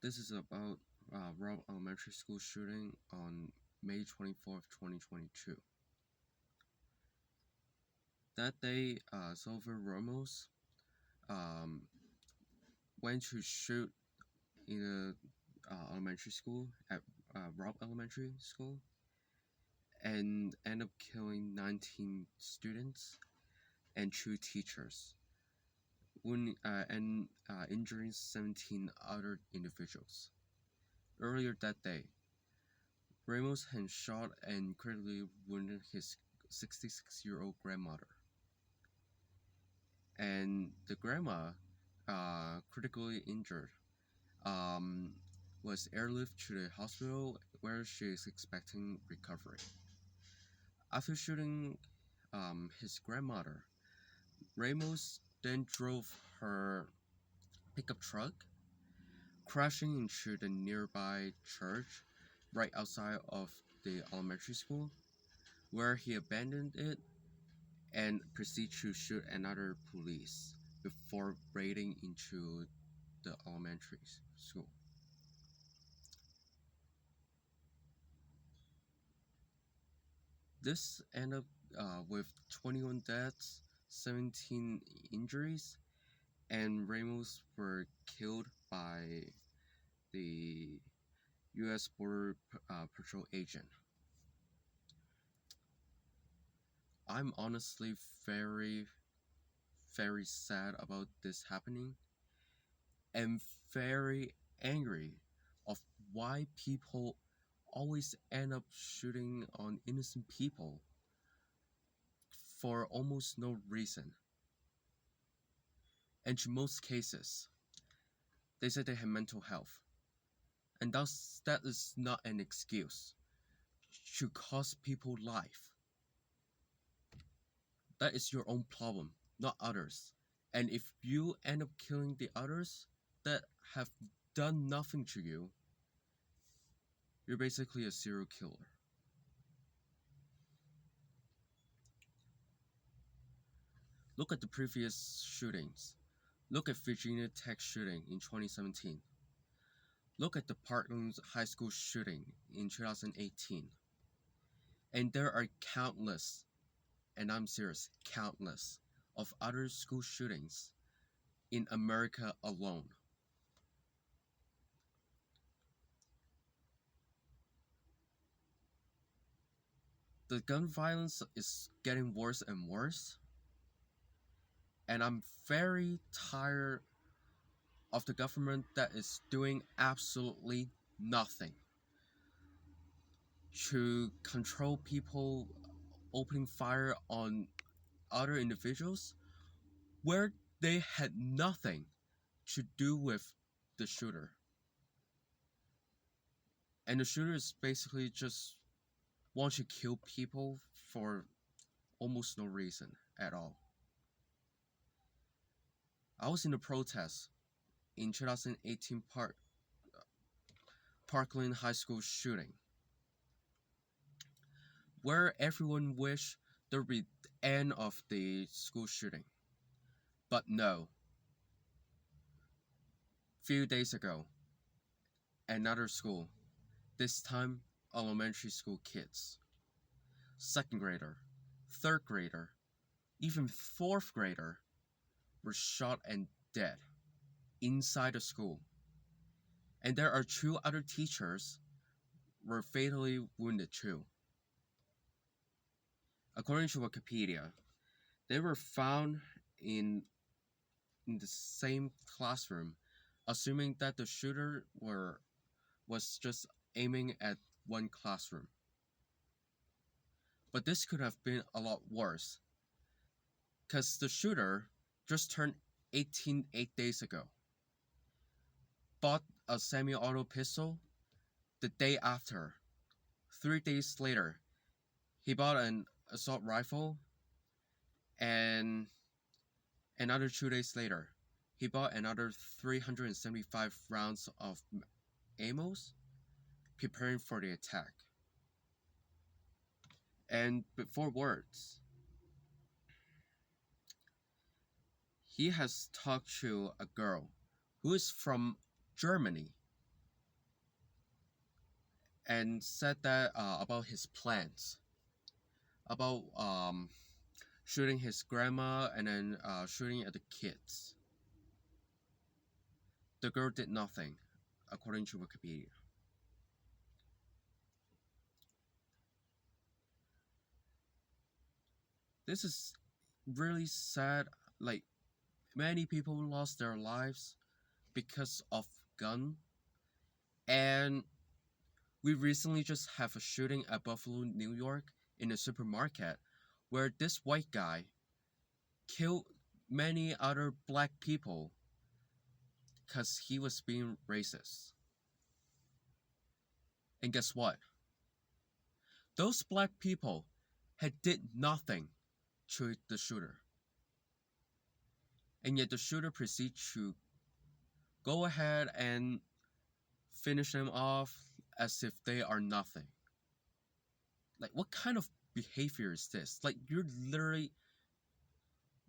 This is about Robb Elementary School shooting on May 24th, 2022. That day, Salvador Ramos um, went to shoot in a elementary school at Robb Elementary School and ended up killing 19 students and 2 teachers, and injuring 17 other individuals. Earlier that day, Ramos had shot and critically wounded his 66-year-old grandmother. And the grandma, critically injured, um, was airlifted to the hospital where she is expecting recovery. After shooting his grandmother, Ramos then drove her pickup truck, crashing into the nearby church right outside of the elementary school, where he abandoned it and proceeded to shoot another police before raiding into the elementary school. This ended up with 21 deaths, 17 injuries, and Ramos were killed by the U.S. Border Patrol agent. I'm honestly very, very sad about this happening and very angry of why people always end up shooting on innocent people for almost no reason. And in most cases, they say they have mental health. And thus, that is not an excuse to cost people life. That is your own problem, not others. And if you end up killing the others that have done nothing to you, you're basically a serial killer. Look at the previous shootings. Look at Virginia Tech shooting in 2017. Look at the Parkland High School shooting in 2018. And there are countless, and I'm serious, countless, of other school shootings in America alone. The gun violence is getting worse and worse, and I'm very tired of the government that is doing absolutely nothing to control people opening fire on other individuals where they had nothing to do with the shooter. And the shooter is basically just wants to kill people for almost no reason at all. I was in a protest in 2018 Parkland High School shooting, where everyone wished there would be the end of the school shooting. But no. Few days ago, another school, this time elementary school kids, second grader, third grader, even fourth grader, were shot and dead inside the school. And there are 2 other teachers were fatally wounded too. According to Wikipedia, they were found in the same classroom, assuming that the shooter was just aiming at one classroom. But this could have been a lot worse, because the shooter just turned 18 8 days ago, bought a semi-auto pistol the day after. 3 days later, he bought an assault rifle, and another 2 days later, he bought another 375 rounds of ammo, preparing for the attack. And before words, he has talked to a girl who is from Germany and said that about his plans, about shooting his grandma and then shooting at the kids. The girl did nothing, according to Wikipedia. This is really sad. Like, many people lost their lives because of gun. And we recently just have a shooting at Buffalo, New York in a supermarket where this white guy killed many other black people because he was being racist. And guess what? Those black people had did nothing to the shooter. And yet the shooter proceeds to go ahead and finish them off as if they are nothing. Like, what kind of behavior is this? Like, you're literally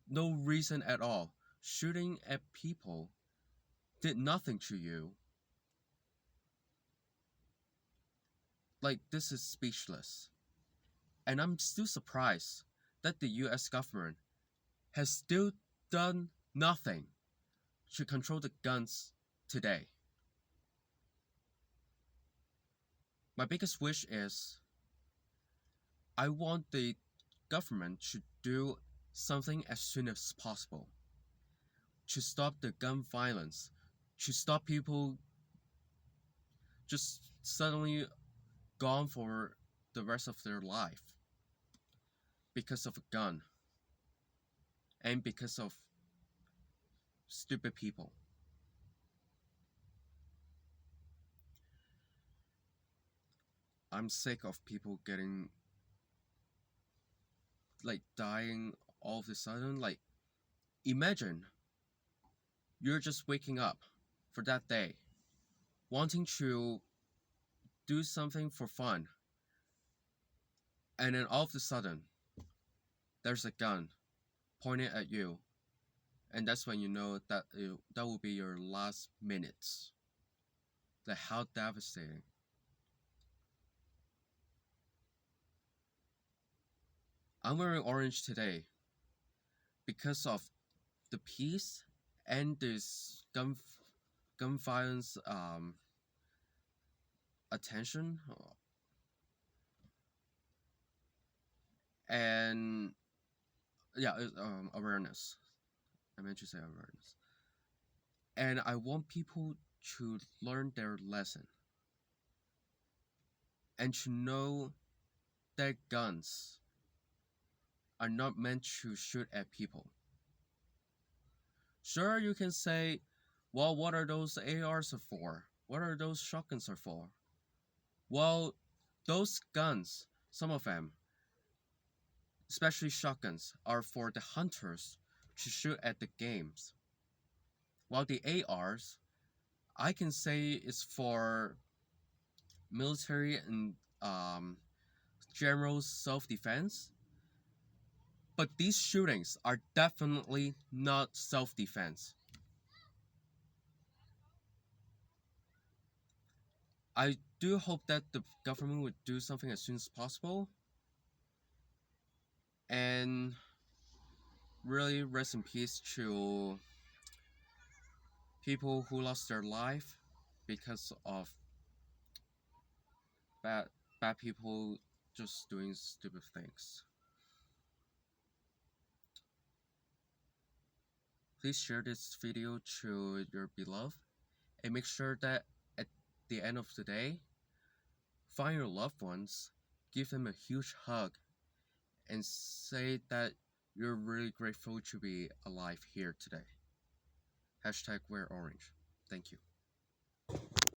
no reason at all shooting at people, did nothing to you. Like, this is speechless. And I'm still surprised that the US government has still done nothing to control the guns today. My biggest wish is I want the government to do something as soon as possible to stop the gun violence, to stop people just suddenly gone for the rest of their life because of a gun and because of stupid people. I'm sick of people getting like dying all of a sudden. Like, imagine you're just waking up for that day, wanting to do something for fun, and then all of a sudden there's a gun pointed at you, and that's when you know that that will be your last minutes. Like, how devastating. I'm wearing orange today because of the peace and this gun violence attention and yeah, awareness. I meant to say awareness. And I want people to learn their lesson and to know that guns are not meant to shoot at people. Sure, you can say, well, what are those ARs for? What are those shotguns are for? Well, those guns, some of them, especially shotguns, are for the hunters to shoot at the games. While the ARs, I can say, is for military and general self-defense. But these shootings are definitely not self-defense. I do hope that the government would do something as soon as possible. And really rest in peace to people who lost their life because of bad people just doing stupid things. Please share this video to your beloved and make sure that at the end of the day, find your loved ones, give them a huge hug, and say that you're really grateful to be alive here today. #WearOrange. Thank you.